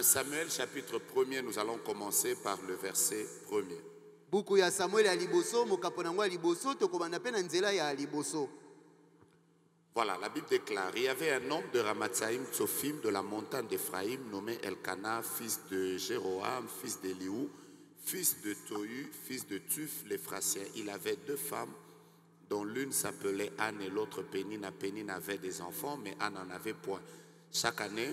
Samuel chapitre 1er, nous allons commencer par le verset 1er. Buku ya Samuel ya liboso, mokaponangwa liboso, tokobanda pe na nzela ya liboso. Voilà, la Bible déclare, il y avait un homme de Ramatsaïm Tsophim de la montagne d'Éphraïm nommé Elkana, fils de Jéroham, fils d'Éliou, fils de Tohu, fils de Tuf, l'Éphrasien. Il avait 2 femmes, dont l'une s'appelait Anne et l'autre Pénina. Pénine avait des enfants, mais Anne n'en avait point. Chaque année,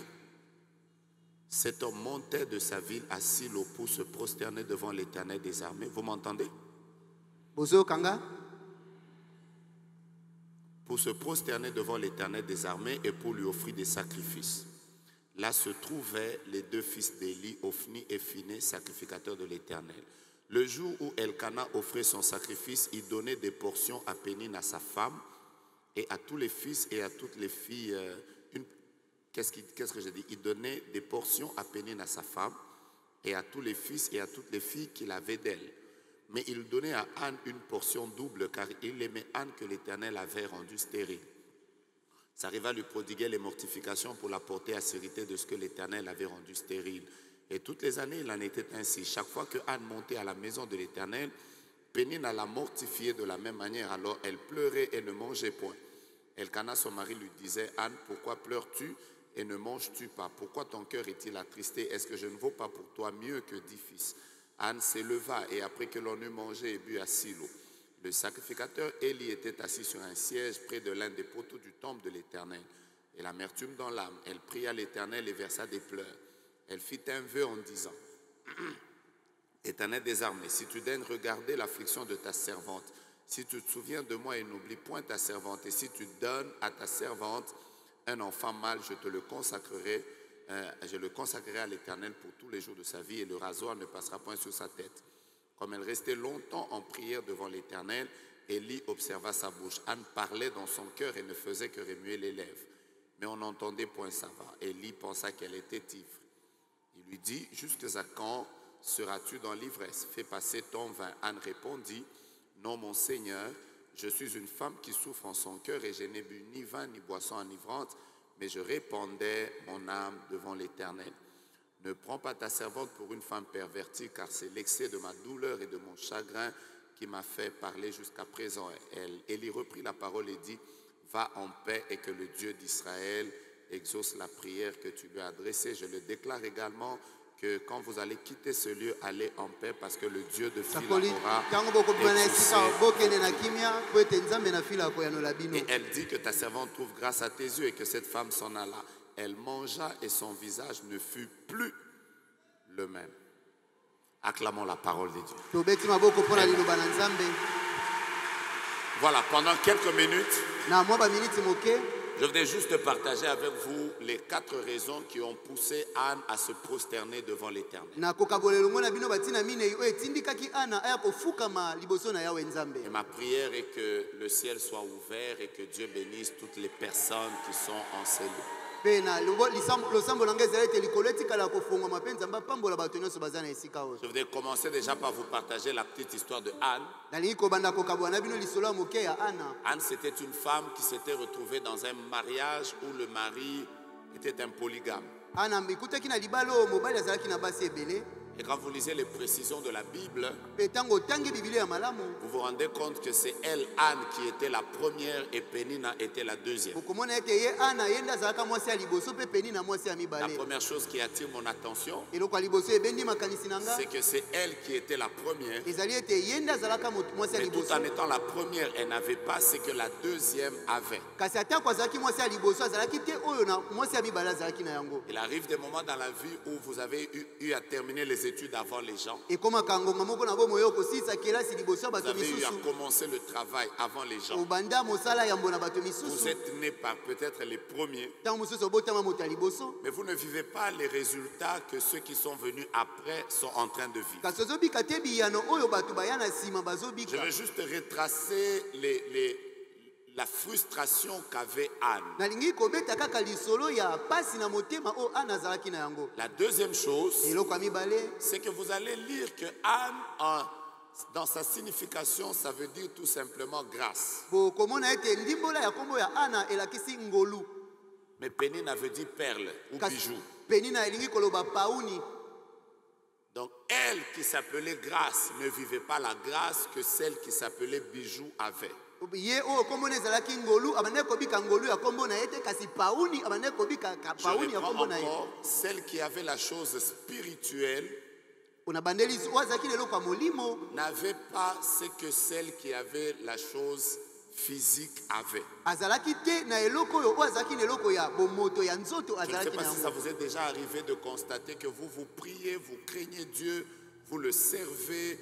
cet homme montait de sa ville à Silo pour se prosterner devant l'Éternel des armées. Vous m'entendez? Bozo Kanga? Pour se prosterner devant l'Éternel des armées et pour lui offrir des sacrifices. Là se trouvaient les 2 fils d'Élie, Ophni et Phinée, sacrificateurs de l'Éternel. Le jour où Elkana offrait son sacrifice, il donnait des portions à Pénine, à sa femme, et à tous les fils et à toutes les filles. Qu'est-ce que j'ai dit? Il donnait des portions à Pénine, à sa femme, et à tous les fils et à toutes les filles qu'il avait d'elle. Mais il donnait à Anne une portion double, car il aimait Anne que l'Éternel avait rendue stérile. Ça arriva à lui prodiguer les mortifications pour la porter à sérité de ce que l'Éternel avait rendu stérile. Et toutes les années, il en était ainsi. Chaque fois que Anne montait à la maison de l'Éternel, Pénine la mortifiait de la même manière. Alors elle pleurait et ne mangeait point. Elkana, son mari, lui disait, Anne, pourquoi pleures-tu et ne manges-tu pas? Pourquoi ton cœur est-il attristé? Est-ce que je ne vaux pas pour toi mieux que 10 fils? Anne s'éleva et après que l'on eut mangé et bu à Silo, le sacrificateur Élie était assis sur un siège près de l'un des poteaux du temple de l'Éternel. Et l'amertume dans l'âme, elle pria l'Éternel et versa des pleurs. Elle fit un vœu en disant, Éternel des armées, si tu daignes regarder l'affliction de ta servante, si tu te souviens de moi et n'oublie point ta servante, et si tu donnes à ta servante un enfant mâle, je le consacrerai à l'Éternel pour tous les jours de sa vie, et le rasoir ne passera point sur sa tête. Comme elle restait longtemps en prière devant l'Éternel, Élie observa sa bouche. Anne parlait dans son cœur et ne faisait que remuer les lèvres. Mais on n'entendait point sa voix. Élie pensa qu'elle était ivre. Il lui dit, jusqu'à quand seras-tu dans l'ivresse? Fais passer ton vin. Anne répondit, non mon Seigneur, je suis une femme qui souffre en son cœur et je n'ai bu ni vin ni boisson enivrante, mais je répandais mon âme devant l'Éternel. Ne prends pas ta servante pour une femme pervertie, car c'est l'excès de ma douleur et de mon chagrin qui m'a fait parler jusqu'à présent. Élie reprit la parole et dit, va en paix et que le Dieu d'Israël exauce la prière que tu lui as adressée. Je le déclare également que quand vous allez quitter ce lieu, allez en paix parce que le Dieu de Phila aura exaucé. Et elle dit que ta servante trouve grâce à tes yeux et que cette femme s'en alla. Elle mangea et son visage ne fut plus le même. Acclamons la parole de Dieu. Amen. Voilà, pendant quelques minutes, je voudrais juste partager avec vous les 4 raisons qui ont poussé Anne à se prosterner devant l'Éternel. Et ma prière est que le ciel soit ouvert et que Dieu bénisse toutes les personnes qui sont en ces lieux. Je voudrais commencer déjà par vous partager la petite histoire de Anne. Anne, c'était une femme qui s'était retrouvée dans un mariage où le mari était un polygame. Et quand vous lisez les précisions de la Bible, vous vous rendez compte que c'est elle, Anne, qui était la première et Pénina était la deuxième. La première chose qui attire mon attention, c'est que c'est elle qui était la première. Mais tout en étant la première, elle n'avait pas ce que la deuxième avait. Il arrive des moments dans la vie où vous avez eu à terminer les études avant les gens. Vous avez eu à commencer le travail avant les gens. Vous êtes né par peut-être les premiers. Mais vous ne vivez pas les résultats que ceux qui sont venus après sont en train de vivre. Je veux juste retracer la frustration qu'avait Anne. La deuxième chose, c'est que vous allez lire que Anne, dans sa signification, ça veut dire tout simplement grâce. Mais Pénina veut dire perle ou bijou. Penina elingi koloba pauni. Donc elle qui s'appelait Grâce ne vivait pas la grâce que celle qui s'appelait Bijou avait. Ye o kombo na ezalaki ngolu abane kobika ngolu ya kombo na ete kasi pauni abane kobika Je pauni ya reprends kombo na ye. encore, celle qui avait la chose spirituelle Ona bandeli wazaki lelo kwa molimo n'avait pas ce que celle qui avait la chose physique avait. azalaki te na eloko oyo wazaki na eloko ya bomoto ya nzoto Je ne sais azalaki pas na si ça yango. vous est déjà arrivé de constater que vous priez, vous craignez Dieu, vous le servez,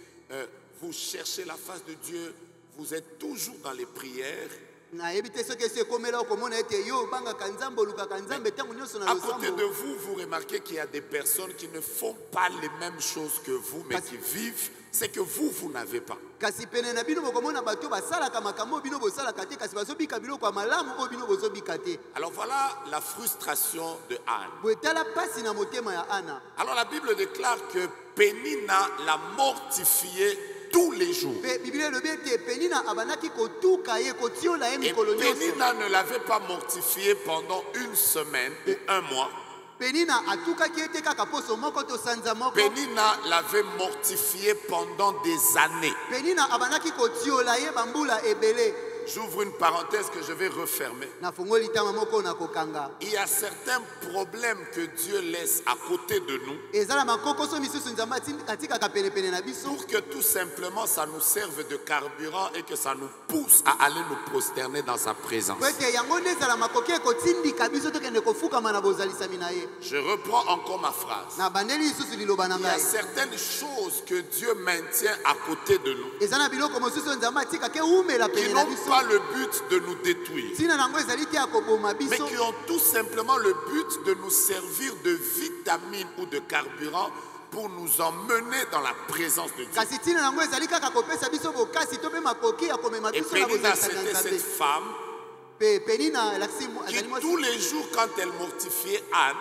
vous cherchez la face de Dieu, vous êtes toujours dans les prières. nayebi te soki esi ekomela okomona ete yo obangaka nzambe olukaka nzambe ntango nyonso na À côté de losambo. vous, vous remarquez qu'il y a des personnes qui ne font pas les mêmes choses que vous, mais qui vivent ce que vous n'avez pas. kasi pene na bino bokomona bato oyo basalaka makambo oyo bino bosalaka te kasi bazobika biloko ya malamu oyo bino bozobika te. Alors voilà la frustration de Anne. boye tala pasi na motema ya ana. Alors la Bible déclare que Pénina l'a mortifié tous les jours. Mpe biblia elobi ete penina abandaki kotuka ye kotiola ye Et mikolo nyonso. Pénina ne l'avait pas mortifié pendant une semaine ou un mois. penina atukaki ete kaka poso moko to sanza moko. Pénina l'avait mortifié pendant des années. penina abandaki kotiola ye bambula ebele. J'ouvre une parenthèse que je vais refermer. nafungoli tama moko na kokanga. Il y a certains problèmes que Dieu laisse à côté de nous eza na makokoso misusu nzambe atikaka penepene na biso pour que tout simplement ça nous serve de carburant et que ça nous pousse à aller nous prosterner dans sa présence. po ete yango nde ezala makoki ekotindika biso tokende kofukama na bozalisami na ye. Je reprends encore ma phrase. na bandeli lisusu liloba na Il y a ngai. certaines choses que Dieu maintient à côté de nous eza na biloko mosusu nzambe atikaka eumela qui pene na n'ont biso. pas le but de nous détruire, ntina nango ezali te ya koboma mais biso. qui ont tout simplement le but de nous servir de vitamine ou de carburant pour nous emmener dans la présence de Dieu. kasi ntina nango ezali kaka kopesa biso bokasi to mpe makoki ya komema Et biso na Pénina, bozalisami ya c'était nzambe. cette femme penina elakisi qui azali mwasi. tous les jours, quand elle mortifiait Anne,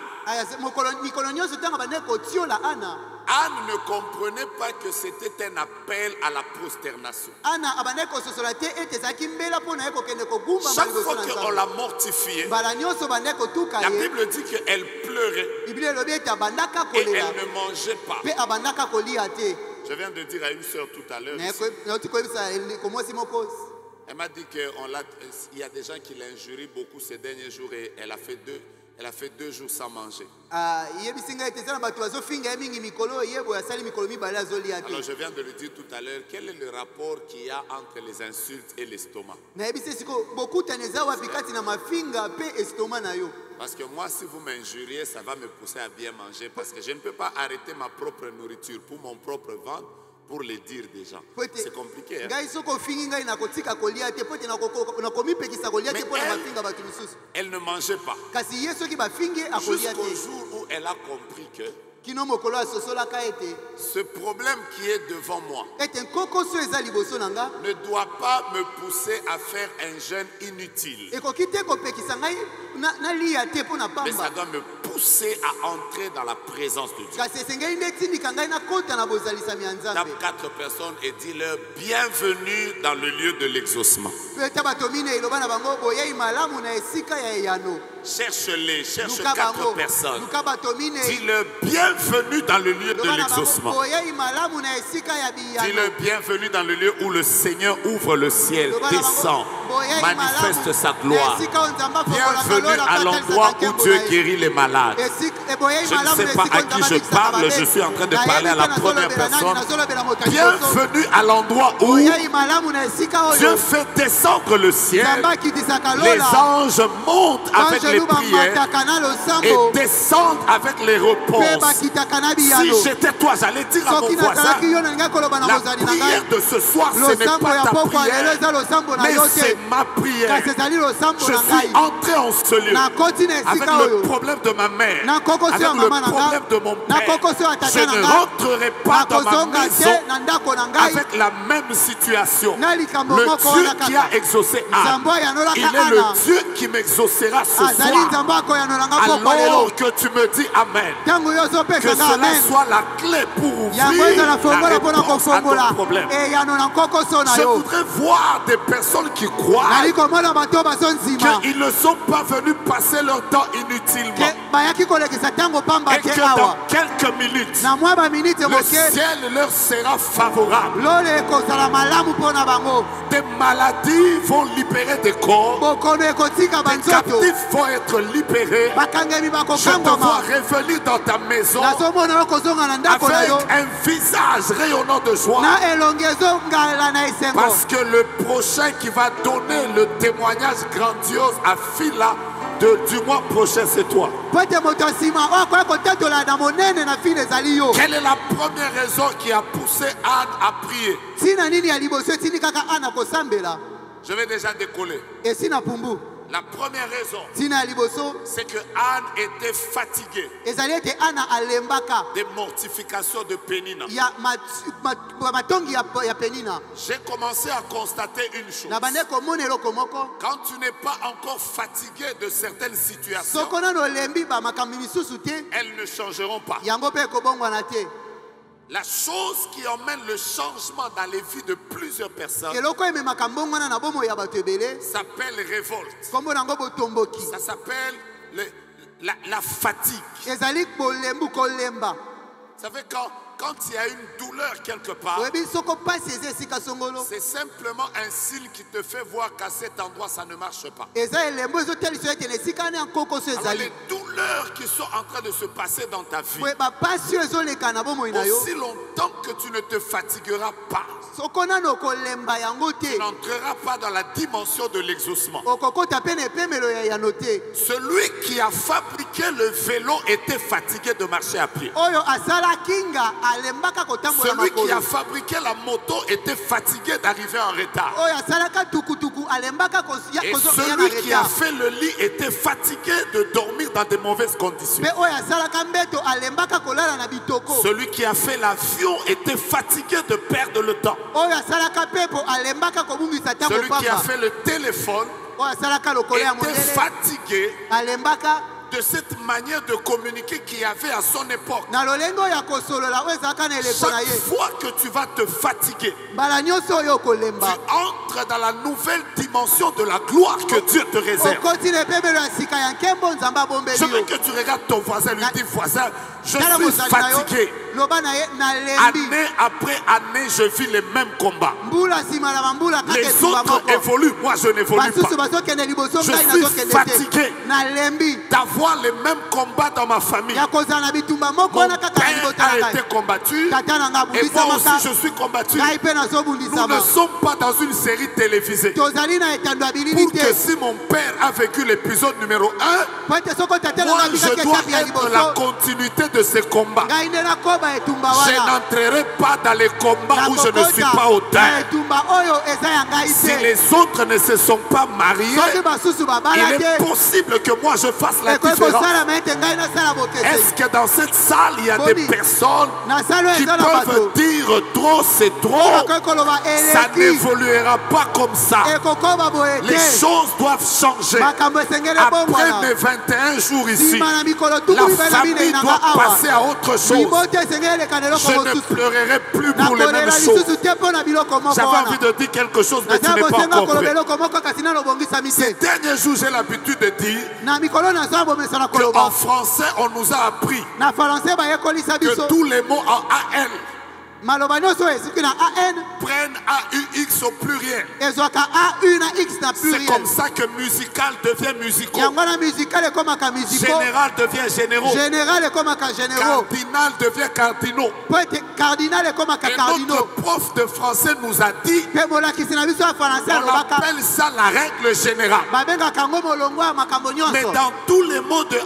mikolo nyonso ntango abandaki kotiola ana. Anne ne comprenait pas que c'était un appel à la prosternation. ana abandaki kososola te ete ezalaki mbela mpo na ye kokende kogumbama Chaque liboso fois na qu'on nzambe. l'a mortifiée, mbala nyonso bandaki kotuka la ye. Bible dit qu'elle pleurait biblia elobi ete abandaka et kolela elle ne mangeait pas. mpe abandaka kolia te. Je viens de dire à une sœur tout à l'heure, ici, nauti koyebisa komwasi moko. elle m'a dit qu'il y a des gens qui l'injurient beaucoup ces derniers jours et elle a fait 2 jours sans manger. yebisi ngai ete eza na bato bazofinga ye mingi mikolo ye boye asali mikolo mibale azolia Alors te. je viens de le dire tout à l'heure, quel est le rapport qu'il y a entre les insultes et l'estomac? nayebisi esiko bokutani eza wapi kati na mafinga mpe estoma na yo. Parce que moi, si vous m'injuriez, ça va me pousser à bien manger. Parce que je ne peux pas arrêter ma propre nourriture pour mon propre ventre pour le dire des gens. Po ete C'est compliqué. Hein? ngai soki ofingi ngai nakotika kolia te po ete nakomipekisa kolia te Mais mpo na elle- mafinga bato misusu. Elle ne mangeait pas. kasi ye soki bafingi akolia Jusqu'au te. jour où elle a compris que kino mokolo asosolaka ete ce problème qui est devant moi ete nkokoso eza liboso na nga ne doit pas me pousser à faire un jeûne inutile. ekoki te kopekisa ngai nalia te mpo na Mais ça pamba. doit me pousser à entrer dans la présence de Dieu. kasi esengeli nde etindika ngai nakota na bozalisami ya nzambe. Tape 4 personnes et dis-leur bienvenue dans le lieu de l'exaucement. mpe ete bato mine eloba na bango boyei malamu na esika ya eyano. Cherche-les, cherche luka 4 bango personnes. luka bato mine Dis-leur bienvenue dans le lieu de loba na bango l'exaucement. boyei malamu na esika ya biyano. Dis-leur bienvenue dans le lieu où le Seigneur ouvre le ciel, Loba na bango, descend, boyei manifeste malamu sa na gloire. esika oyo Nzambe afongola Bienvenue ngalo na à l'endroit batalisa où Dieu bakembo na ye. guérit les malades. Je ne sais pas à qui je parle, je suis en train de parler à la première personne. Bienvenue à l'endroit où Dieu fait descendre le ciel. Les anges montent avec les prières et descendent avec les réponses. Si j'étais toi, j'allais dire à mon voisin, la prière de ce soir, ce n'est pas ta prière, mais c'est ma prière. Je suis entré en ce lieu avec le problème de ma mère. avec le problème de mon père. Je ne rentrerai pas dans ma maison avec la même situation. Le Dieu qui a exaucé Anne, il est le Dieu qui m'exaucera ce soir. Alors que tu me dis Amen, que cela soit la clé pour ouvrir la réponse à ton problème. Je voudrais voir des personnes qui croient qu'ils ne sont pas venus passer leur temps inutilement et que dans quelques minutes le ciel leur sera favorable. Des maladies vont libérer des corps, des captifs vont être libérés. Je te vois revenir dans ta maison avec un visage rayonnant de joie, parce que le prochain qui va donner le témoignage grandiose à Phila du mois prochain, c'est toi. Quelle est la première raison qui a poussé Anne à prier? Je vais déjà décoller. La première raison, c'est que Anne était fatiguée des mortifications de Pénina. J'ai commencé à constater une chose. Quand tu n'es pas encore fatigué de certaines situations, elles ne changeront pas. La chose qui emmène le changement dans les vies de plusieurs personnes s'appelle révolte. Ça s'appelle la fatigue. Vous savez, quand il y a une douleur quelque part, c'est simplement un signe qui te fait voir qu'à cet endroit ça ne marche pas. Alors, les douleurs qui sont en train de se passer dans ta vie, aussi longtemps que tu ne te fatigueras pas, tu n'entreras pas dans la dimension de l'exaucement. Celui qui a fabriqué le vélo était fatigué de marcher à pied. Celui qui a fabriqué la moto était fatigué d'arriver en retard. Et celui qui a fait le lit était fatigué de dormir dans de mauvaises conditions. Celui qui a fait l'avion était fatigué de perdre le temps. Celui qui a fait le téléphone était fatigué de cette manière de communiquer qu'il y avait à son époque. Chaque fois que tu vas te fatiguer, tu entres dans la nouvelle dimension de la gloire que Dieu te réserve. Je veux que tu regardes ton voisin, lui dis: voisin, je suis fatigué. Année après année, je vis les mêmes combats. Les autres évoluent, moi je n'évolue pas. Je suis fatigué d'avoir les mêmes combats dans ma famille. Mon père a été combattu et moi aussi je suis combattu. Nous ne sommes pas dans une série télévisée pour que si mon père a vécu l'épisode numéro 1, moi je dois être la continuité de ces combats. Je n'entrerai pas dans les combats où je ne suis pas auteur. Si les autres ne se sont pas mariés, il est possible que moi je fasse la différence. Est-ce que dans cette salle il y a des personnes qui peuvent dire trop c'est trop? Ça n'évoluera pas comme ça. Les choses doivent changer. Après mes 21 jours ici, la famille doit passer à autre chose. Je ne pleurerai plus pour les mêmes choses. J'avais envie de dire quelque chose, mais tu n'es pas encore prêt. Ces derniers jours, j'ai l'habitude de dire qu'en français, on nous a appris que tous les mots en AN prennent AUX au pluriel. C'est comme ça que musical devient musical. Général devient généraux. Cardinal devient cardinaux. Et notre prof de français nous a dit on appelle ça la règle générale. Mais dans tous les mots de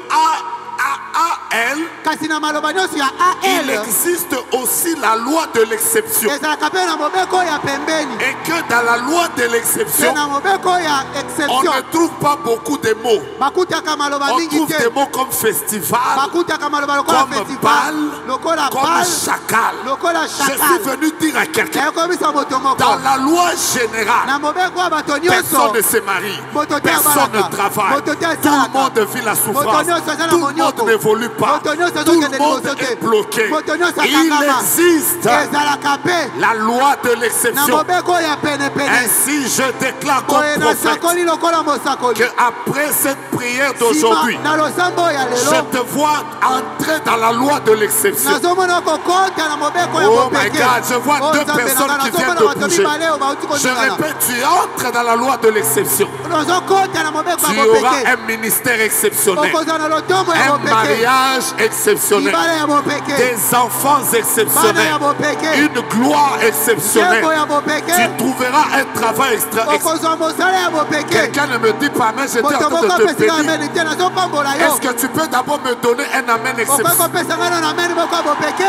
AAL, kasi na maloba nyonso ya il AL existe aussi la loi de l'exception. ezalaka mpe na mobeko ya pembeni Et que dans la loi de mpe l'exception, na mobeko ya on exception ne trouve pas beaucoup de mots. bakutaka maloba On mingi trouve te des mots comme festival, bakutaka maloba lokola comme festival bal, lokola comme bal chacal. lokola Je suis chakal venu dire à quelqu'un, ekomisa moto moko dans la loi générale, na mobeko ya bato nyonso personne ne se marie, Moto te personne ne abalaka. travaille, Moto te tout asalaka. le monde vit la souffrance, Moto nyonso aza na tout le monyoko. monde n'évolue pas, Moto nyonso tout le azokende monde liboso te. est bloqué. Moto nyonso Il akangama. existe ezalaka mpe la loi de na l'exception. mobeko ya penepene Ainsi, je déclare comme boye prophète nasakoli lokola mosakoli que après cette prière d'aujourd'hui, Sima, na losambo ya je lelo te vois entrer dans la loi de l'exception. nazomona kokota na mobeko ya Oh my mopeke God, je vois Oh, deux Nzambe personnes nanga, qui viennent nazomona de bato bouger. mibale oyo bauti Je koningana. répète, tu entres dans la loi de l'exception. nazokota na mobeko Tu ya auras mopeke un ministère exceptionnel, okozala na lotombo ya un mopeke mariage exceptionnel, libala ya mopeke des enfants bana exceptionnels, ya mopeke une gloire exceptionnelle. nzembo ya mopeke Tu trouveras un travail extra. okozwa mosala ya mopeke Quelqu'un ne me dit pas, mais j'étais en moto train moko de te apesika bénir. ameni te nazopambola yo Est-ce que tu peux d'abord me donner un amen okoki exceptionnel? kopesa ngai na ameni moko ya mopeke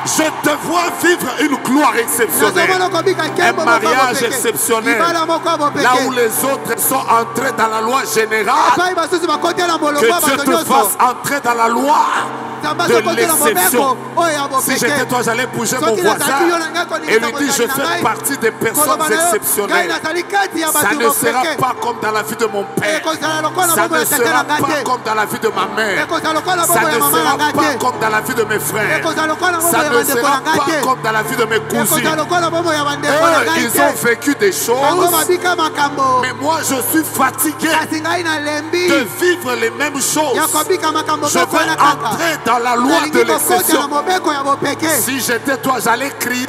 Je te vois vivre une gloire exceptionnelle, nazomona kobika un nkembo moko ya mariage mopeke exceptionnel, libala moko ya là où mopeke les autres sont entrés dans la loi générale. epai basusu bakotela molongo Que ya Dieu bato te nyonso fasse entrer dans la loi nzambe de azokotela l'exception. mobeko oyo ya Si j'étais mopeke toi, j'allais bouger mon soki voisin nazalaki yo na ngai et koningisa lui dire, je mozali na fais ngai partie des personnes koloba na yo ngai exceptionnelles. nazali kati ya Ça bato ne sera mopeke pas comme dans la vie de mon père. ekozala lokola Ça bombo ne ya tata sera na ngai pas te comme dans la vie de ma mère. ekozala lokola Ça bombo ya ne mama na sera ngai pas te comme dans la vie de mes frères. ekozala lokola bombo Ça ya ne bandeko sera na ngai pas te comme dans la vie de mes cousines. ekozala lokola bombo ya bandeko na Eux, ngai ils ont te vécu des bango choses, babika makambo mais moi je suis fatigué kasi ngai nalembi de vivre les mêmes choses. ya kobika makambo Je moko vais wana kaka entrer dans la loi de nalingi kokota na l'exception. mobeko ya mopeke Si j'étais toi, j'allais crier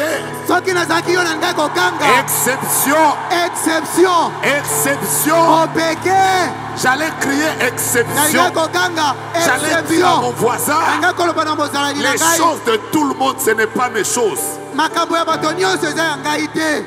soki nazalaki yo na ngai kokanga exception, exception exception. mopeke J'allais crier nalingai exception. kokanga J'allais dire à mon exception voisin, nanga koloba na mozalaki na les ngai choses de tout le monde, ce n'est pas mes choses. makambo ya bato nyonso eza ya ngai te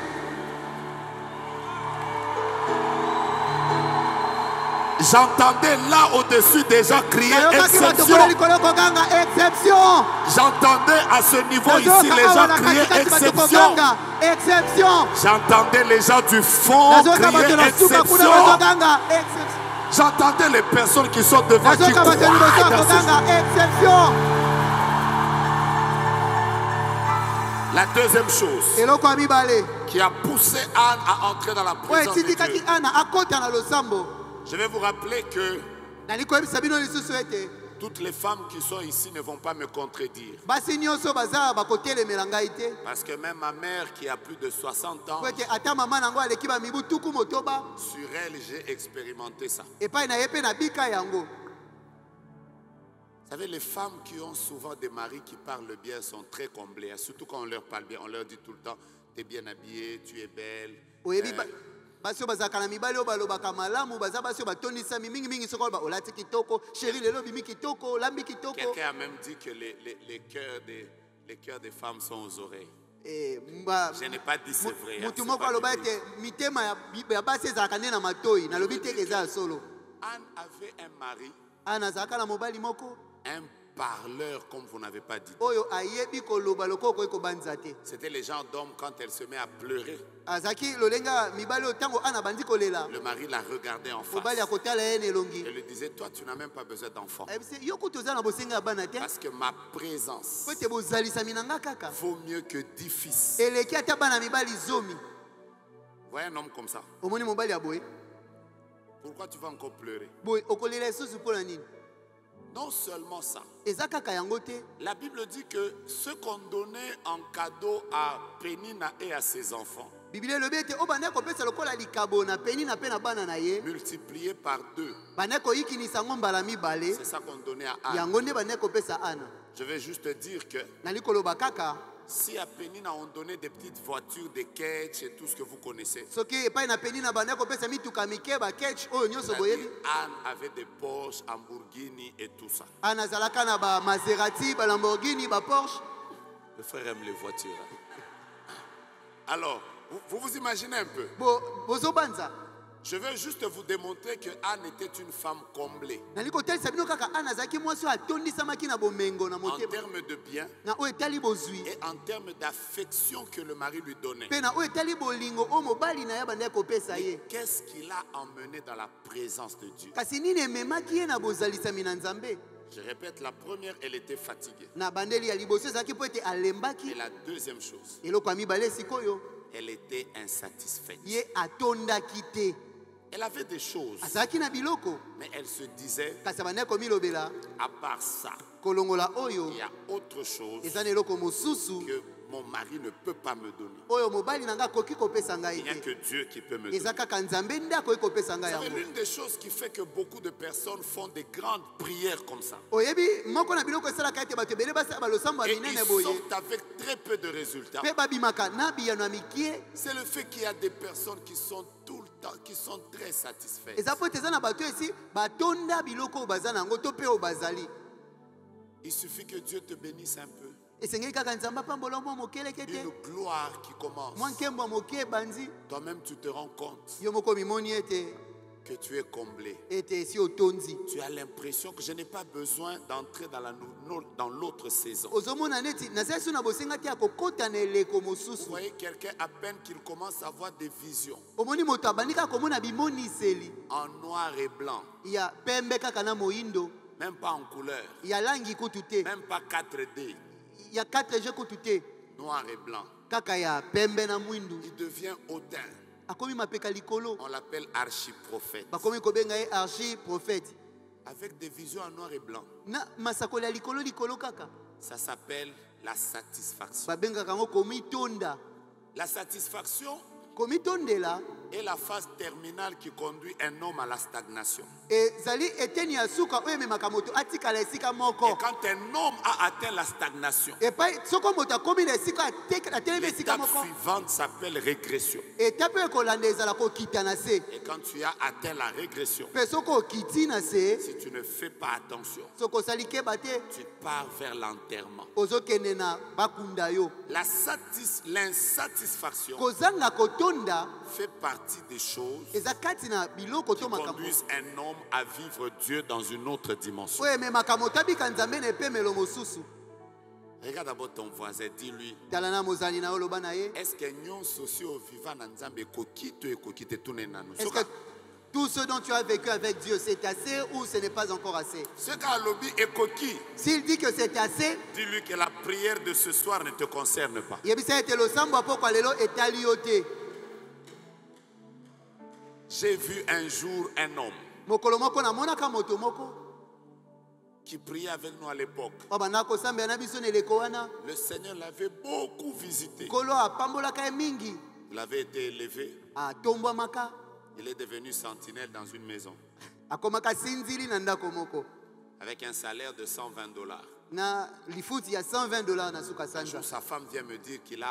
J'entendais là au-dessus des gens crier nayokaki bato exception. kuna likolo kokanga exception J'entendais à ce niveau ici nazoyoka les awa gens na crier katikati bato exception. kokanga exception J'entendais les gens du fond nazoyoka bato crier na suka kuna exception. bazokanga exception J'entendais les personnes qui sont devant qui nazoyoka bato liboso croient ya dans ce kokanga exception La deuxième chose eloko ya mibale qui a poussé Anne à entrer dans la oyo présence de etindikaki Dieu. ana akota na losambo Je vais vous rappeler que nali koyebisa bino lisusu ete toutes les femmes qui sont ici ne vont pas me contredire. basi nyonso baza bakotelemela ngai te Parce que même ma mère qui a plus de 60 ans, po ete ata mama nango aleki bamibu tuku motoba sur elle, j'ai expérimenté ça. epai na ye mpe nabika yango Vous savez, les femmes qui ont souvent des maris qui parlent bien sont très comblées. Surtout quand on leur parle bien, on leur dit tout le temps, tu es bien habillée, tu es belle. oyebi basi oyo bazalaka na mibali oyo balobaka malamu baza basi oyo batondisami mingimingi soko oloba olati kitoko sheri lelo obimi kitoko olambi kitoko Quelqu'un a même dit que les cœurs des femmes sont aux oreilles. Je n'ai pas dit c'est vrai. mutu c'est moko pas aloba biblique. ete mitema ya basi ezalaka nde na matoi nalobi te eza ya solo Anne avait un mari, ana azalaka na mobali moko un parleur comme vous n'avez pas dit. oyo ayebi koloba lokola okoki kobanza te C'était les gens d'hommes quand elle se met à pleurer. azalaki lolenga mibali oyo ntango ana bandi kolela Le mari la regardait en face mobali akotala ye na elongi et lui disait, toi tu n'as même pas besoin d'enfants. ayebisi yo kutu oza na bosenga ya bana te Parce que ma présence po ete bozalisami na nga kaka vaut mieux que 10 fils. eleki ata bana mibali zomi Vous voyez un homme comme ça. omoni mobali ya boye Pourquoi tu vas encore pleurer? boye okolela lisusu mpo na nini Non seulement ça. eza kaka yango te La Bible dit que ce qu'on donnait en cadeau à Pénina et à ses enfants, biblia elobi ete oyo bandaki kopesa lokola likabo na peni na mpe na bana na ye multiplié par 2, bandaki koyikinisa yango mbala mibale c'est ça qu'on donnait à Anne. yango nde bandaki kopesa ana Je vais juste te dire que nali koloba kaka si à Pénina on donnait des petites voitures, des ketch et tout ce que vous connaissez, soki epai na peni na bandaki kopesa mituka mike baketch oyo nyonso boyebi Anne avait des Porsche, Lamborghini et tout ça. ana azalaka na bamaserati balamborghini baporsche Le frère aime les voitures. Hein. Alors, vous imaginez un peu. bozobanza Je veux juste vous démontrer que Anne était une femme comblée. En termes de bien et en termes d'affection que le mari lui donnait. Mais qu'est-ce qu'il a emmené dans la présence de Dieu? Je répète, la première, elle était fatiguée. Et la deuxième chose, elle était insatisfaite. Elle avait des choses, mais elle se disait, à part ça, il y a autre chose que mon mari ne peut pas me donner. Il n'y a que Dieu qui peut me donner. Vous savez, l'une des choses qui fait que beaucoup de personnes font des grandes prières comme ça, et ils sortent avec très peu de résultats, c'est le fait qu'il y a des personnes qui sont tout le temps, qui sont très satisfaites. Il suffit que Dieu te bénisse un peu. Une gloire qui commence. Toi-même tu te rends compte que tu es comblé. Tu as l'impression que je n'ai pas besoin d'entrer dans l'autre saison. Vous voyez quelqu'un, à peine qu'il commence à avoir des visions en noir et blanc, même pas en couleur, même pas 4D, il y a 4 jeux côté noir et blanc. Il devient hautain. On l'appelle archiprophète. Avec des visions en noir et blanc. Ça s'appelle la satisfaction. La satisfaction est la phase terminale qui conduit un homme à la stagnation. Et quand un homme a atteint la stagnation, l'étape suivante s'appelle régression. Et quand tu as atteint la régression, si tu ne fais pas attention, tu pars vers l'enterrement. L'insatisfaction fait partie des choses qui conduisent un homme à vivre Dieu dans une autre dimension. Regarde d'abord ton voisin, dis-lui, est-ce que nous sociaux vivants dans Nzambe est-ce que tout ce dont tu as vécu avec Dieu, c'est assez ou ce n'est pas encore assez? S'il dit que c'est assez, dis-lui que la prière de ce soir ne te concerne pas. J'ai vu un jour un homme qui priait avec nous à l'époque. Le Seigneur l'avait beaucoup visité. Il avait été élevé. Il est devenu sentinelle dans une maison. Avec un salaire de $120. Un jour, sa femme vient me dire qu'il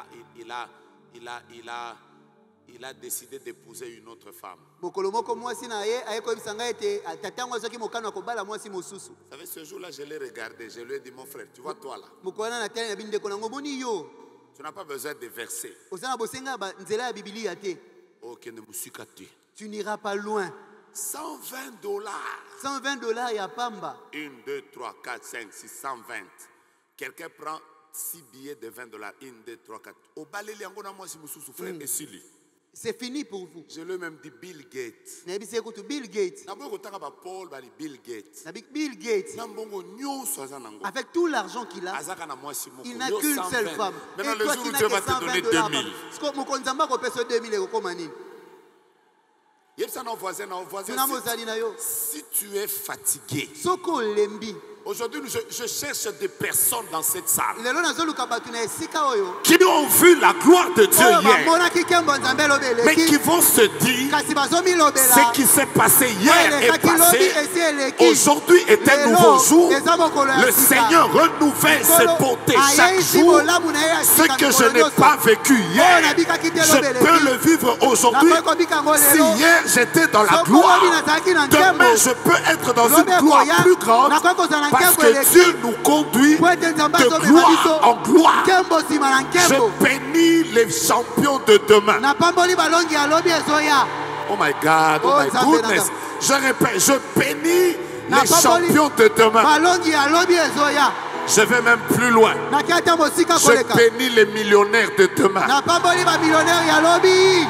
a décidé d'épouser une autre femme. Vous savez, ce jour-là, je l'ai regardé. Je lui ai dit, mon frère, tu vois toi là, tu n'as pas besoin de verser. Tu n'iras pas loin. $120. $120, il y a Pamba. 1, 2, 3, 4, 5, 6, 120. Quelqu'un prend 6 billets de $20. 1, 2, 3, 4. C'est fini pour vous. Je lui ai même dit Bill Gates. Bill Gates. Bill Gates. Avec tout l'argent qu'il a, il n'a qu'une seule femme. Maintenant, le jour où Dieu va te donner 2000. Si tu es fatigué, aujourd'hui, je cherche des personnes dans cette salle qui ont vu la gloire de Dieu hier, mais qui vont se dire ce qui s'est passé hier est passé. Aujourd'hui est un nouveau jour. Le Seigneur renouvelle ses bontés chaque jour. Ce que je n'ai pas vécu hier, je peux le vivre aujourd'hui. Si hier j'étais dans la gloire, demain je peux être dans une gloire plus grande. Parce que Dieu nous conduit de gloire en gloire. Je bénis les champions de demain. Oh my God, oh Oh, my Nzambe goodness. nanga. Je répète, je bénis Na les pamboli. champions de demain. Balongi ya lobi ezoya. Je vais même plus loin. Naki ata mosika Je koleka. bénis les millionnaires de demain. Na pamboli ba millionnaire ya lobi.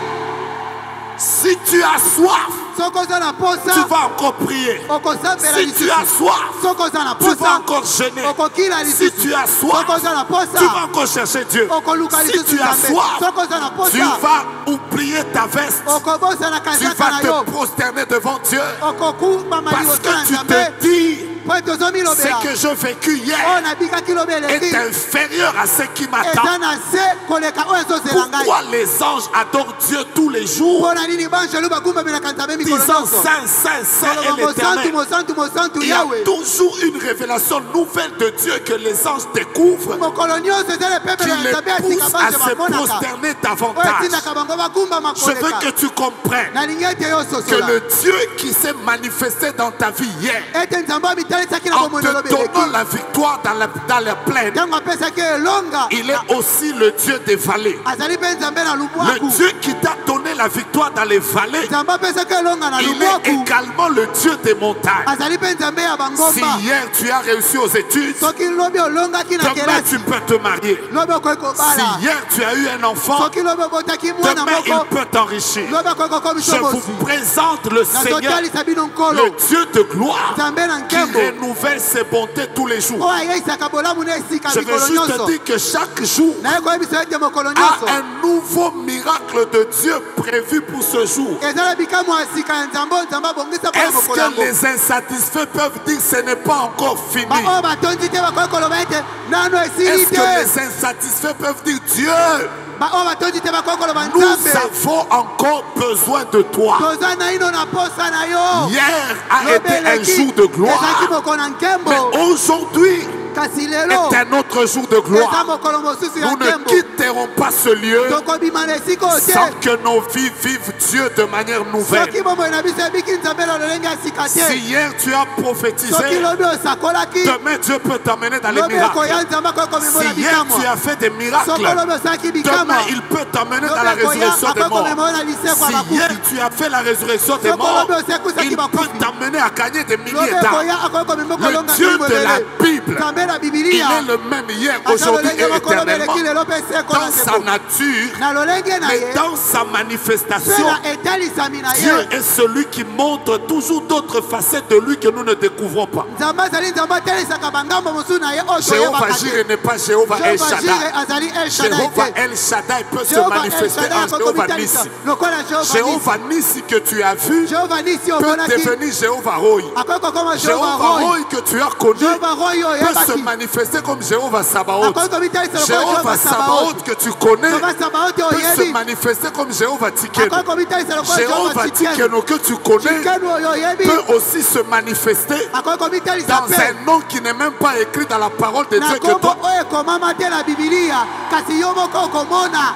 Si tu as soif, Soko za na tu posa. vas encore prier. Okosambela Si tu as soif, Soko za na tu vas posa. encore jeûner. Okokila Si lisusu. tu as soif, Soko za na tu vas posa. encore chercher Dieu. Okoluka Si lisusu tu as Nzambe. soif, Soko za na tu posa. vas oublier ta veste. Okobosa na Tu kazaka vas na yo. te prosterner devant Dieu. Okokuba Parce maliboso na que tu Nzambe. te dis, Po tozomi ce lobela. que j'ai vécu Oh hier nabikaki lobeleki. est inférieur à ce qui m'attend. Eza na se koleka oyo ezozela ngai. Pourquoi les anges adorent Dieu tous les jours, Mpona nini banjelu bagumbamela Nzambe mikolo disant nyonso. Saint, Saint, Saint Koloba est l'Éternel? mosantu mosantu mosantu Il y a Yahweh. toujours une révélation nouvelle de Dieu que les anges découvrent, mokolo nyonso eza qui lepembe na les Nzambe pousse asika à banjo se bamonaka. prosterner Oyo davantage. etindaka bango bagumbama Je veux que koleka. tu comprennes nalingi ete yo que ososola. le Dieu qui s'est manifesté dans ta vie hier, ete Nzambe abitalisaki na en bomoi te na donnant lobeleki. la victoire dans la plaine, ntango apesaki elonga. il est aussi le Dieu des vallées. azali mpe Nzambe na Le lubwaku. Dieu qui t'a donné la victoire dans les vallées, Nzambe apesaki elonga na il est lubwaku. également le Dieu des montagnes. azali mpe Nzambe ya Si bangomba. hier tu as réussi aux études, soki lobi olongaki na demain kelasi. tu peux te marier. lobi okoki Si kobala. hier tu as eu un enfant, soki lobi obotaki mwana demain il moko. peut t'enrichir. lobi akoki Je kokomisa vous bosi. présente le Seigneur, nazotalisa bino nkolo. le Dieu de gloire, Nzambe na qui nkembo. renouvelle ses bontés tous les jours. oyo ayeisaka bolamu na esika Je veux mikolo juste te nyonso. dire que chaque jour naye koyebisa ete mokolo a nyonso un nouveau miracle de Dieu prévu pour ce jour. eza na bikamwa ya sika ya Nzambe oyo Nzambe abongisa mpona Est-ce mokolo que yango. les insatisfaits peuvent dire ce n'est pas encore fini? baoyo batondi te bakoki koloba ete nano esili Est-ce que te. les insatisfaits peuvent dire Dieu, baoyo batondi te bakoki koloba nous Nzambe avons encore besoin de toi? toza na ino na posa na yo. Hier a été un jour de ezalaki gloire, mokolo na nkembo. mais aujourd'hui kasi lelo est un autre jour de eza gloire. mokolo mosusu ya Nous ne nkembo. quitterons pas ce lieu tokobima na esika oyo te. sans que nos vies vivent Dieu de manière nouvelle. soki bomoi na biso ebiki Nzambe na lolenge ya sika Si te. hier tu as soki prophétisé, lobi osakolaki. demain Dieu peut t'emmener dans les lobi miracles. ekoya Nzambe akoki komemona Si hier tu bikamwa. as fait des soko miracles, lobi osalaki bikamwa. demain il peut t'emmener dans la lobi ekoya résurrection des akoki morts. komemona lisekwa Si bakufi. hier tu as fait la résurrection des soko morts, lobi osekusaki il peut bakufi. t'emmener à gagner des lobi milliers d'âmes. ekoya akoki komema Le kolonga Dieu mbongo de la ebele. Bible, Nzambe na il bibilia est le même hier, aza aujourd'hui lolenge et mokolo beleki éternellement. lelo mpe seko na Dans sa seko. nature, na lolenge na mais ye dans sa mpe manifestation, na etalisami na Dieu ye. est celui qui montre toujours d'autres facettes de lui que nous ne découvrons pas. Nzambe azali Nzambe atelisaka bangambo mosusu na ye oyo Jéhovah toyebaka Jireh te. n'est pas Jéhovah El Jehova Shaddai. Jireh azali El Shaddai Jéhovah te. El Shaddai peut se Jehova El manifester Shaddai en akoki Jéhovah komitalisa Nissi. lokola Jehova Nissi. Jéhovah Nissi que tu as vu Jehova Nissi peut omonaki devenir Jéhovah Roy. akoki kokoma Jehova Jéhovah Roy. Roy que tu as connu Jehova Roy oyo peut se oyebaki manifester comme Jéhovah Sabaoth. akoki komitalisa lokola Jéhovah Jehova Sabaoth. Sabaoth que tu connais Jehova Sabaoth oyo peut se oyebi manifester comme Jéhovah Tikeno. akoki komitalisa lokola Jehova Jéhovah Tikenu. Tikeno que tu connais Tikenu oyo oyebi peut aussi se manifester akoki komitalisa dans mpe un nom qui n'est même pas écrit dans la parole de na Dieu que kombo toi. oyo ekomama te na bibilia kasi yo moko okomona.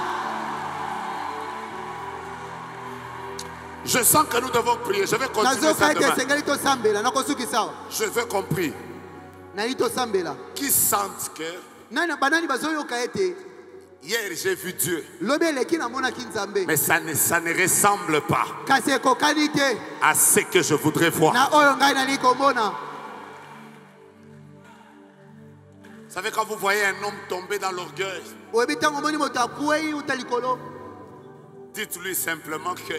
Je sens que nous devons prier. Je vais continuer nazoka ça ete demain. esengeli tosambela nakosukisa awa Je veux qu'on prie. nali tosambela Qui sentent que banani bazoyoka ete hier j'ai vu Dieu, lobi eleki namonaki Nzambe mais ça ne ressemble pas kasi ekokani te à ce que je voudrais voir. na oyo ngai nali komona. Vous savez, quand vous voyez un homme tomber dans l'orgueil, oyebi ntango omoni moto akwei uta likolo dites-lui simplement que...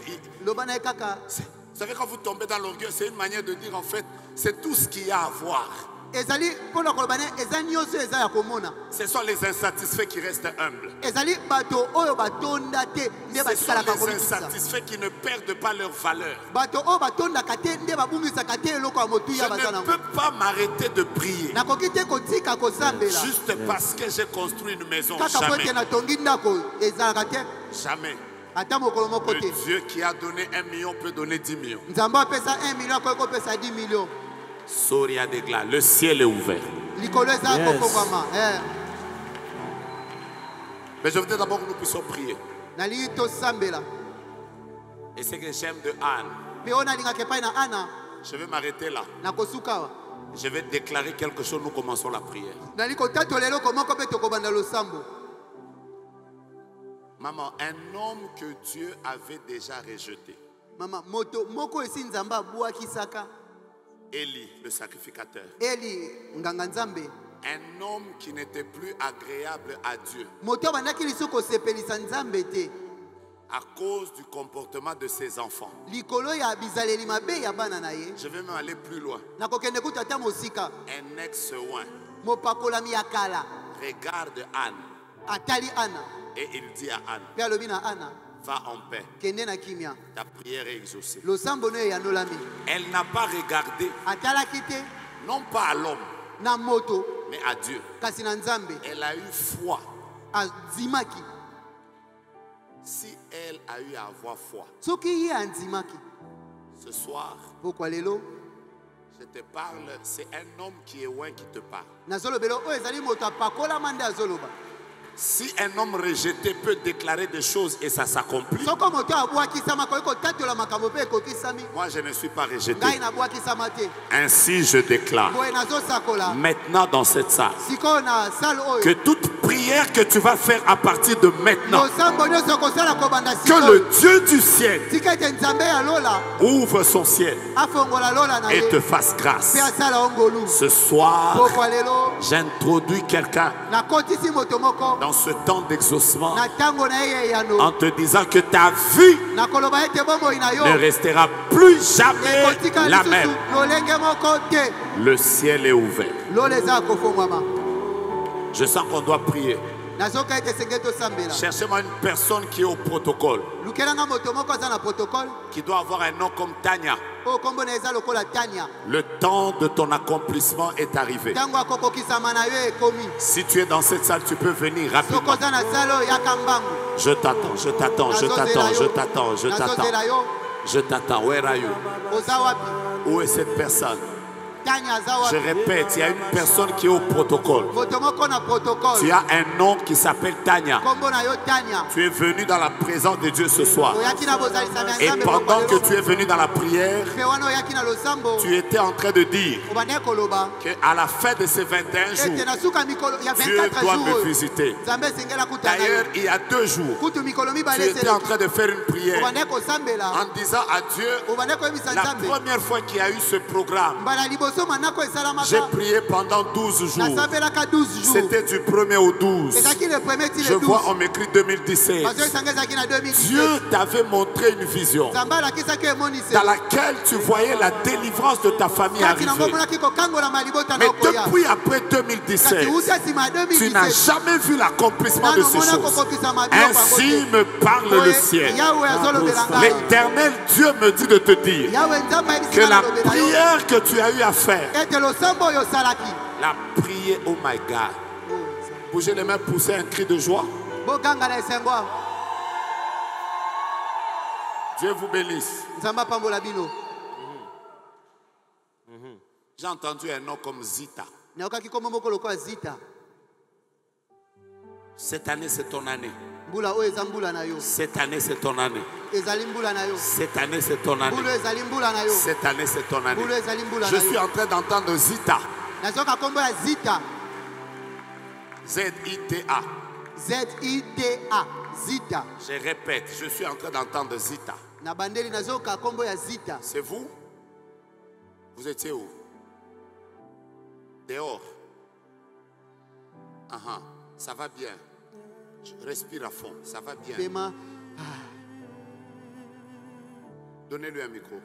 loba na ye kaka Vous savez, quand vous tombez dans l'orgueil, c'est une manière de dire en fait, c'est tout ce qu'il y a à voir. ezali mpona koloba ne eza nyonso eza ya komona. Ce sont les insatisfaits qui restent humbles. ezali bato oyo batonda te nde Ce sont batikalaka les komikisa. insatisfaits qui ne perdent pas leur valeur. bato oyo batondaka te nde babungisaka te eloko ya Je motuya baza ne nango. peux pas m'arrêter de prier nakoki te kotika kosambela juste parce que j'ai construit une maison. kaka po Jamais. ete natongi ndako ezalaka te Jamais. ata mokolo moko Le te. Dieu qui a donné 1 million peut donner 10 millions. nzambe apesa 1 million akoki kopesa 10 million. Soria de glace. Le ciel est ouvert. likolo eza kokongama. Mais je voudrais d'abord que nous puissions prier. nalingi tosambela Et ce que j'aime de Anne, mpe oyo nalingaka epai na ana je vais m'arrêter là. nakosuka awa Je vais déclarer quelque chose, nous commençons la prière. nali kotatola eloko moko mpe tokobanda losambo. Maman, un homme que Dieu avait déjà rejeté. Mama moto moko esi nzamba abwakisaka. Élie, le sacrificateur. Eli nganga nzambe. Un homme qui n'était plus agréable à Dieu Moto bandaki lisuko sepelisa nzambe te. à cause du comportement de ses enfants. Likolo ya bizaleli mabe ya bana na ye. Je vais même aller plus loin. Nakokende kutata mosika. Un ex-oin Mopakolami ya kala. regarde Anne Atali Ana. et il dit à Anne, Pe alobi na Ana. va en paix, Kende na kimia. ta prière est exaucée. Losambo no ya nolami. Elle n'a pas regardé, Atalaki te non pas à l'homme, na moto mais à Dieu. kasi na nzambe. Elle a eu foi. Azimaki. Si elle a eu à avoir foi, Soki ye anzimaki. ce soir, Pourquoi lelo? je te parle, c'est un homme qui est loin qui te parle. Nazolobelo o ezali moto apakola mande azoloba. Si un homme rejeté peut déclarer des choses et ça s'accomplit, Soko moto abwakisama ko tatola makambo pe kokisami. moi je ne suis pas rejeté. Ngai na bwakisama te. Ainsi je déclare, Boye nazosakola. maintenant dans cette salle, Siko na salle que oyo. toute prière que tu vas faire à partir de maintenant, Losambo nyonso kosala kobanda que siko. le Dieu du ciel Tika ete nzambe ya lola ouvre son ciel afongola lola na et ye. te fasse grâce. Pe asala ongolu. Ce soir, Pourquoi lelo? j'introduis quelqu'un Na kotisi moto moko. dans ce temps d'exaucement Na tango na ye yano. en te disant que ta vie Na koloba ete bombo ina yo. ne restera plus jamais Ekotika la lisusu même. lolenge moko te. Le ciel est ouvert. Lola eza kofongwama. Je sens qu'on doit prier. Nazoka ete senge tosambela. Cherchez-moi une personne qui est au protocole, Lukelanga moto moko aza na protocole. qui doit avoir un nom comme Tania. O kombo na eza lokola Tania. Le temps de ton accomplissement est arrivé. Tango akokokisama na yo ekomi. Si tu es dans cette salle, tu peux venir rapidement. Soko za na salo yaka mbangu. Je t'attends, je t'attends, je t'attends, je t'attends, je t'attends. Nazozela yo. Je t'attends. Where are you? Oza wapi? Où est cette personne? Tania aza Je wapi? répète, il y a une personne qui est au protocole. Moto moko na Tu protocole. as un nom qui s'appelle Tania. Kombo na yo Tania. Tu es venu dans la présence de Dieu ce soir. Oyaki na bozalisami ya Et Nzambe pendant moko que lelo. tu es venu dans la prière, Pe wana oyaki na losambo. tu étais en train de dire Obande koloba. qu'à la fin de ces 21 jours, Ete na suka mikolo ya Dieu 24 doit jours. me oyo. visiter. Nzambe esengela kutana D'ailleurs, yo. il y a 2 jours, Kutu mikolo tu mibale étais en seleki. train de faire une prière Obande kosambela. en disant à Dieu, Obande koyebisa la Nzambe. première fois qu'il y a eu ce programme, Mbala liboso manako j'ai esalamaka. prié pendant 12 jours. Nasambelaka 12 jours. C'était du 1er au 12. Ezaki le premier ti Je le vois, 12. on m'écrit 2017. Parce que esanga ezaki na 2017. Dieu t'avait montré une vision Nzambe alakisaki emonise. dans laquelle tu voyais la délivrance de ta famille Kati nango arriver. omonaki kokangola malibota na Mais okoya. depuis après Kasi 2017, uta nsima ya tu n'as 2017. jamais vu l'accomplissement de Nano ces mona choses. kokokisa mabiloko yango Ainsi te. me parle le Oye, ciel. Yahweh azolobela ngai. L'Éternel Dieu me dit de te dire Yahweh Nzambe ayebisi que ngai la nalobela yo. prière que tu as eu à faire, Ete losambo oyo osalaki. la prière, oh my God, bougez les mains, poussez un cri de joie. Boganga na esengo. Dieu vous bénisse. Nzambe apambola bino. J'ai entendu un nom comme Zita. Nayokaki kombo moko lokola Zita. Cette année, c'est ton année. Mbula oyo eza mbula na yo. Cette année, c'est ton année. Ezali mbula na yo. Cette année, c'est ton année. Mbula ezali mbula na yo. Cette année, c'est ton année. Mbula ezali mbula Je na suis yo. en train d'entendre Zita. Nazoka kombo ya Zita. Z-I-T-A. Z-I-T-A. Zita. Je répète, je suis en train d'entendre Zita. Na bandeli nazoka kombo ya Zita. C'est vous? Vous étiez où? Dehors. Ça va bien. Je respire à fond. Ça va bien. Pema. Donnez-lui un micro.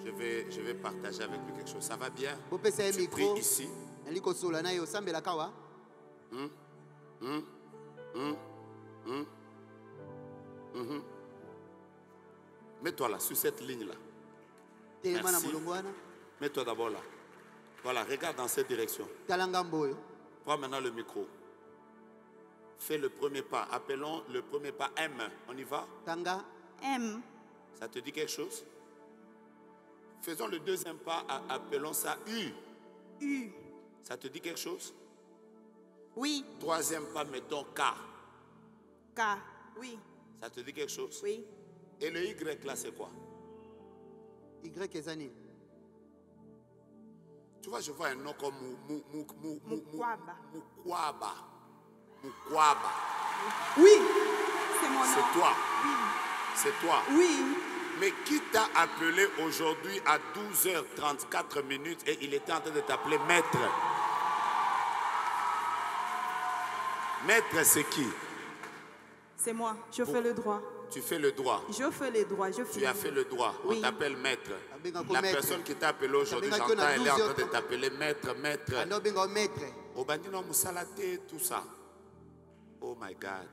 Je vais partager avec lui quelque chose. Ça va bien? Bopesa ye Tu pries micro. ici. Naliko sola na yo sambela kawa. Mets-toi là, sur cette ligne-là. Telema na Merci. molongo wana. Mets-toi d'abord là. Voilà, regarde dans cette direction. Talanga mboyo. Prends maintenant le micro. Fais le premier pas. Appelons le premier pas M. On y va? Tanga. M. Ça te dit quelque chose? Faisons le deuxième pas. Appelons ça U. U. Ça te dit quelque chose? Oui. Troisième pas, mettons K. K. Oui. Ça te dit quelque chose? Oui. Et le Y là, c'est quoi? Y ezani. Tu vois, je vois un nom comme Mukwaba. Mukwaba. Mukwaba. Oui. C'est mon nom. C'est toi. C'est toi. Oui. Mais qui t'a appelé aujourd'hui à 12h34 et il était en train de t'appeler maître? Maître, c'est qui? C'est moi. Je fais le droit. Tu fais le droit. Je fais le droit. Je fais Tu as fait le droit. Oui. On t'appelle maître. La Maître. personne qui t'a appelé aujourd'hui, Maître. j'entends, elle est en train de t'appeler maître, maître. Ando benga maître. Obandino Moussalate, tout ça. Oh my God.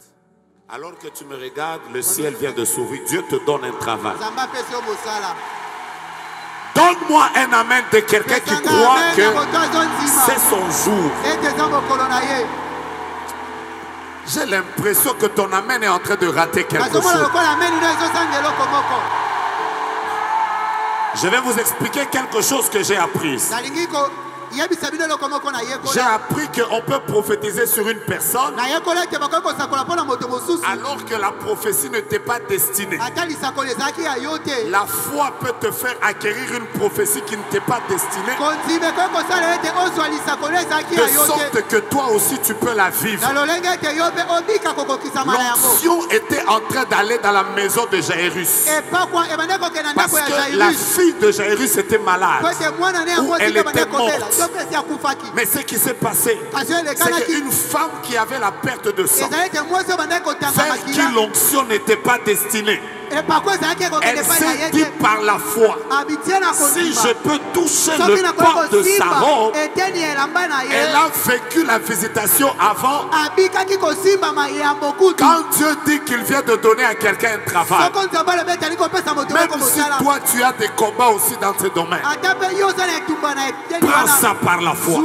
Alors que tu me regardes, le ciel vient de s'ouvrir. Dieu te donne un travail. Zamba pesi mosala. Donne-moi un amen de quelqu'un qui croit que c'est son jour. J'ai l'impression que ton amen est en train de rater quelque chose. Je vais vous expliquer quelque chose que j'ai appris. J'ai appris qu'on peut prophétiser sur une personne alors que la prophétie ne t'est pas destinée. La foi peut te faire acquérir une prophétie qui ne t'est pas destinée, de sorte que toi aussi tu peux la vivre. L'onction était en train d'aller dans la maison de Jairus parce que la fille de Jairus était malade ou elle était morte. Mais ce qui s'est passé, c'est qu'une femme qui avait la perte de sang, vers qui l'onction n'était pas destinée, elle s'est dit par la foi, si je peux toucher le pan de sa robe, elle a vécu la visitation avant. Quand Dieu dit qu'il vient de donner à quelqu'un un travail, même si toi tu as des combats aussi dans ce domaine, prends ça par la foi.